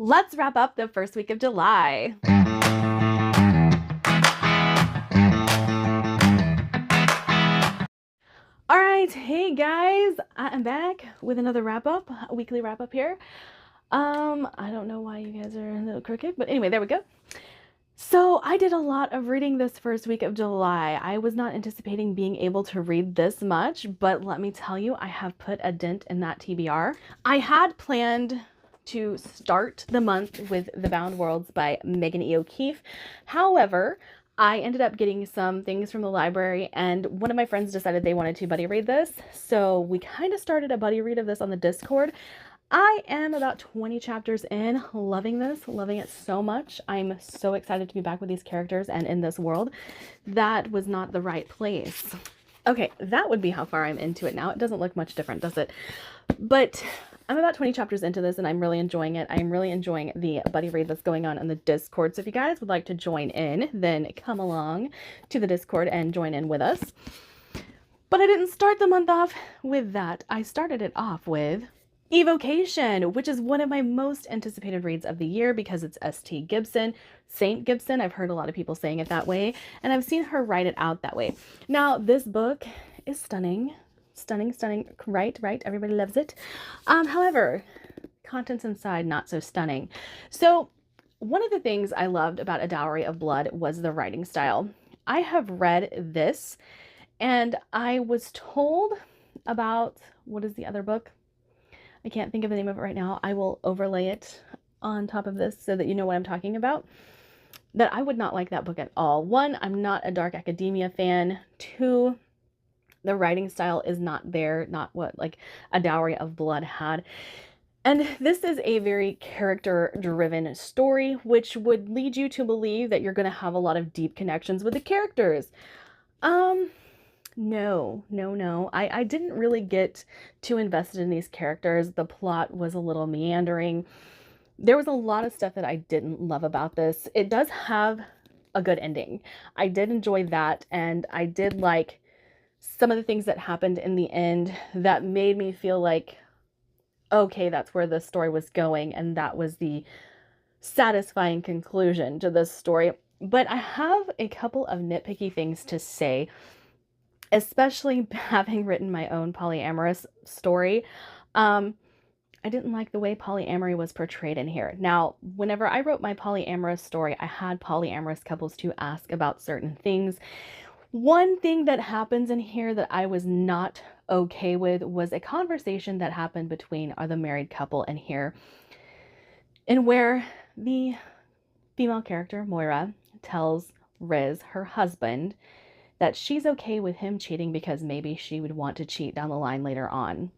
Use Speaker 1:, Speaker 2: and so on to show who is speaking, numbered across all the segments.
Speaker 1: Let's wrap up the first week of July. All right, hey guys, I am back with another wrap up, a weekly wrap up here. I don't know why you guys are a little crooked, but anyway, there we go. So I did a lot of reading this first week of July. I was not anticipating being able to read this much, but let me tell you, I have put a dent in that TBR. I had planned to start the month with The Bound Worlds by Megan E. O'Keefe. However, I ended up getting some things from the library, and one of my friends decided they wanted to buddy read this. So we kind of started a buddy read of this on the Discord. I am about 20 chapters in, loving this, loving it so much. I'm so excited to be back with these characters and in this world. That was not the right place. Okay, that would be how far I'm into it now. It doesn't look much different, does it? But I'm about 20 chapters into this and I'm really enjoying it. I'm really enjoying the buddy read that's going on the Discord. So if you guys would like to join in, then come along to the Discord and join in with us. But I didn't start the month off with that. I started it off with Evocation, which is one of my most anticipated reads of the year because it's St. Gibson. St. Gibson, I've heard a lot of people saying it that way, and I've seen her write it out that way. Now, this book is stunning. Stunning, stunning. Right, right. Everybody loves it. However, contents inside, not so stunning. So, one of the things I loved about A Dowry of Blood was the writing style. I have read this, and I was told about, what is the other book? I can't think of the name of it right now. I will overlay it on top of this so that you know what I'm talking about. That I would not like that book at all. One, I'm not a dark academia fan. Two, the writing style is not there, not what like A Dowry of Blood had. And this is a very character-driven story, which would lead you to believe that you're going to have a lot of deep connections with the characters. No. I didn't really get too invested in these characters. The plot was a little meandering. There was a lot of stuff that I didn't love about this. It does have a good ending. I did enjoy that, and I did like some of the things that happened in the end that made me feel like, okay, that's where the story was going, and that was the satisfying conclusion to this story. But I have a couple of nitpicky things to say, especially having written my own polyamorous story. I didn't like the way polyamory was portrayed in here. Now, whenever I wrote my polyamorous story, I had polyamorous couples to ask about certain things. One thing that happens in here that I was not okay with was a conversation that happened between the married couple in here, and where the female character, Moira, tells Riz, her husband, that she's okay with him cheating because maybe she would want to cheat down the line later on.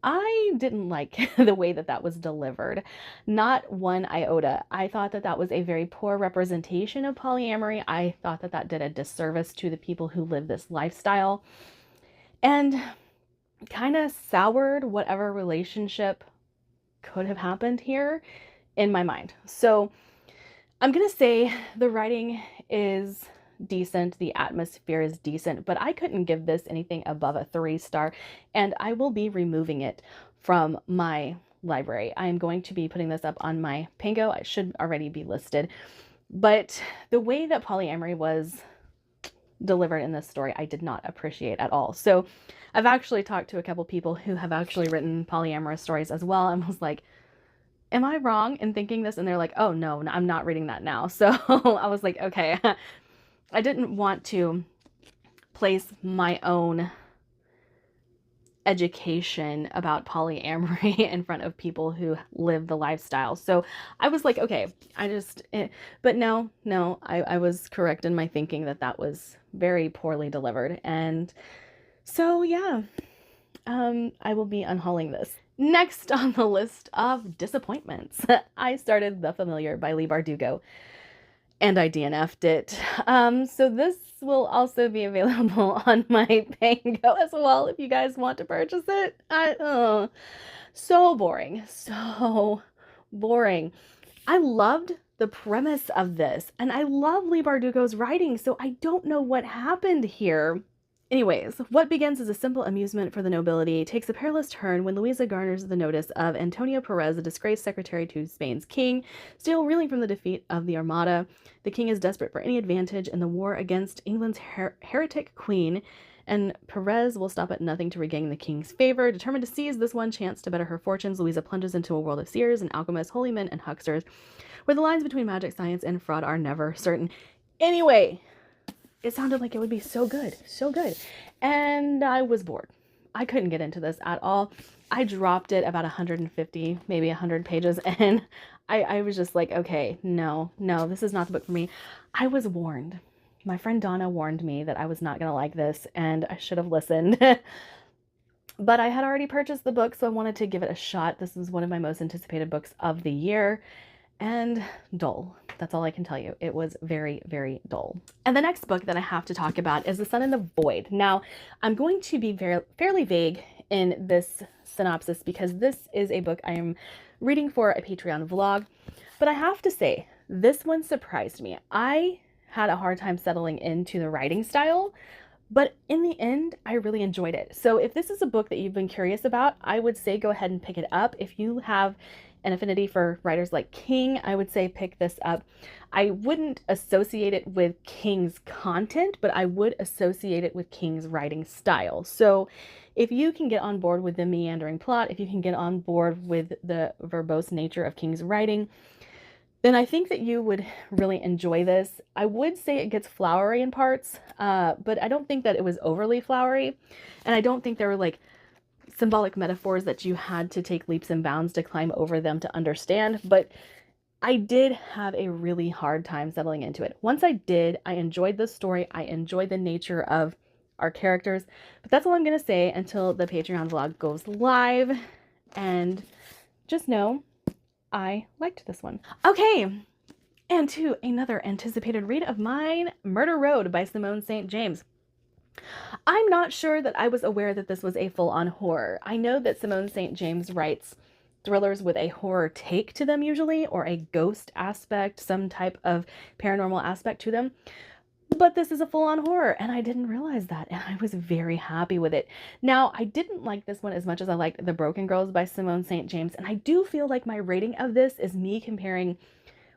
Speaker 1: I didn't like the way that that was delivered. Not one iota. I thought that that was a very poor representation of polyamory. I thought that that did a disservice to the people who live this lifestyle and kind of soured whatever relationship could have happened here in my mind. So I'm going to say the writing is decent, the atmosphere is decent, but I couldn't give this anything above a 3-star, and I will be removing it from my library. I am going to be putting this up on my Pango. I should already be listed, but the way that polyamory was delivered in this story, I did not appreciate at all. So I've actually talked to a couple people who have actually written polyamorous stories as well, and was like, am I wrong in thinking this? And they're like, oh no, I'm not reading that now. So I was like, okay. I didn't want to place my own education about polyamory in front of people who live the lifestyle. So I was like, okay, but no, I was correct in my thinking that that was very poorly delivered. And so, yeah, I will be unhauling this. Next on the list of disappointments, I started The Familiar by Leigh Bardugo, and I DNF'd it. So this will also be available on my Pango as well if you guys want to purchase it. So boring. So boring. I loved the premise of this, and I love Leigh Bardugo's writing, so I don't know what happened here. Anyways, what begins as a simple amusement for the nobility takes a perilous turn when Louisa garners the notice of Antonio Perez, a disgraced secretary to Spain's king. Still reeling from the defeat of the Armada, the king is desperate for any advantage in the war against England's heretic queen, and Perez will stop at nothing to regain the king's favor. Determined to seize this one chance to better her fortunes, Louisa plunges into a world of seers and alchemists, holy men and hucksters, where the lines between magic, science, and fraud are never certain. Anyway, it sounded like it would be so good, so good. And I was bored. I couldn't get into this at all. I dropped it about 150, maybe 100 pages, and I was just like, okay, no, this is not the book for me. I was warned. My friend Donna warned me that I was not going to like this, and I should have listened. But I had already purchased the book, so I wanted to give it a shot. This is one of my most anticipated books of the year. And dull. That's all I can tell you. It was very, very dull. And the next book that I have to talk about is The Sun in the Void. Now, I'm going to be fairly vague in this synopsis because this is a book I am reading for a Patreon vlog. But I have to say, this one surprised me. I had a hard time settling into the writing style, but in the end, I really enjoyed it. So if this is a book that you've been curious about, I would say go ahead and pick it up. If you have an affinity for writers like King, I would say pick this up. I wouldn't associate it with King's content, but I would associate it with King's writing style. So if you can get on board with the meandering plot, if you can get on board with the verbose nature of King's writing, then I think that you would really enjoy this. I would say it gets flowery in parts, but I don't think that it was overly flowery. And I don't think there were like symbolic metaphors that you had to take leaps and bounds to climb over them to understand, but I did have a really hard time settling into it. Once I did, I enjoyed the story. I enjoyed the nature of our characters, but that's all I'm going to say until the Patreon vlog goes live. And just know I liked this one. Okay, and to another anticipated read of mine, Murder Road by Simone St. James. I'm not sure that I was aware that this was a full-on horror. I know that Simone St. James writes thrillers with a horror take to them usually, or a ghost aspect, some type of paranormal aspect to them. But this is a full-on horror, and I didn't realize that, and I was very happy with it. Now, I didn't like this one as much as I liked The Broken Girls by Simone St. James, and I do feel like my rating of this is me comparing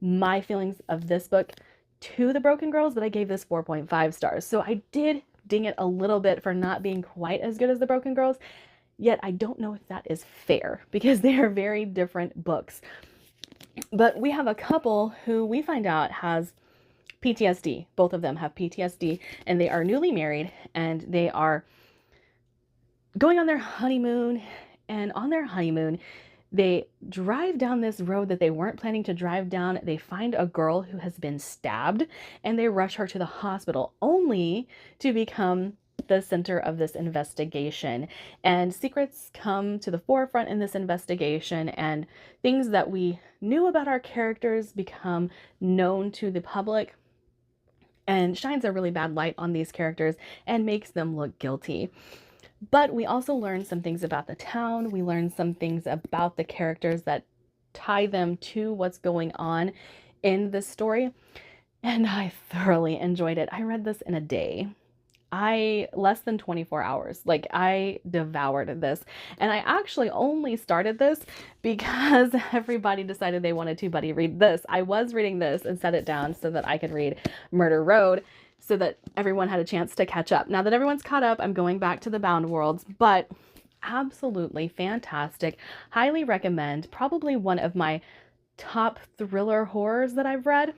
Speaker 1: my feelings of this book to The Broken Girls, but I gave this 4.5 stars. So I did ding it a little bit for not being quite as good as The Broken Girls, yet I don't know if that is fair because they are very different books. But we have a couple who we find out has PTSD. Both of them have PTSD, and they are newly married, and they are going on their honeymoon, and on their honeymoon, they drive down this road that they weren't planning to drive down. They find a girl who has been stabbed, and they rush her to the hospital, only to become the center of this investigation. And secrets come to the forefront in this investigation, and things that we knew about our characters become known to the public, and shines a really bad light on these characters and makes them look guilty. But we also learn some things about the town. We learn some things about the characters that tie them to what's going on in this story. And I thoroughly enjoyed it. I read this in a day. Less than 24 hours. Like, I devoured this. And I actually only started this because everybody decided they wanted to buddy read this. I was reading this and set it down so that I could read Murder Road, so that everyone had a chance to catch up. Now that everyone's caught up, I'm going back to the Bound Worlds, but absolutely fantastic. Highly recommend. Probably one of my top thriller horrors that I've read.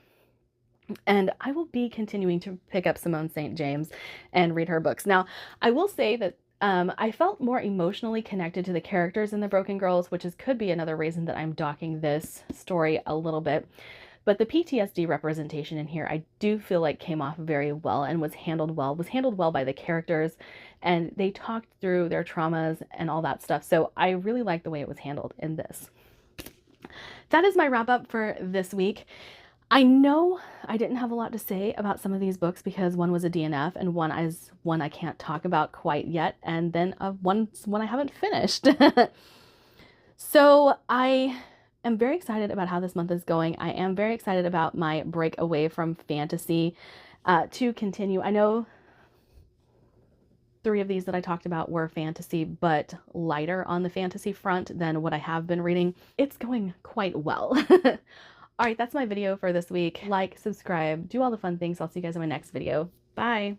Speaker 1: And I will be continuing to pick up Simone St. James and read her books. Now, I will say that I felt more emotionally connected to the characters in The Broken Girls, which could be another reason that I'm docking this story a little bit. But the PTSD representation in here, I do feel like came off very well and was handled well by the characters, and they talked through their traumas and all that stuff. So I really like the way it was handled in this. That is my wrap up for this week. I know I didn't have a lot to say about some of these books because one was a DNF and one is one I can't talk about quite yet, and then one I haven't finished. So I am very excited about how this month is going. I am very excited about my break away from fantasy to continue. I know 3 of these that I talked about were fantasy, but lighter on the fantasy front than what I have been reading. It's going quite well. All right, that's my video for this week. Like, subscribe, do all the fun things. I'll see you guys in my next video. Bye.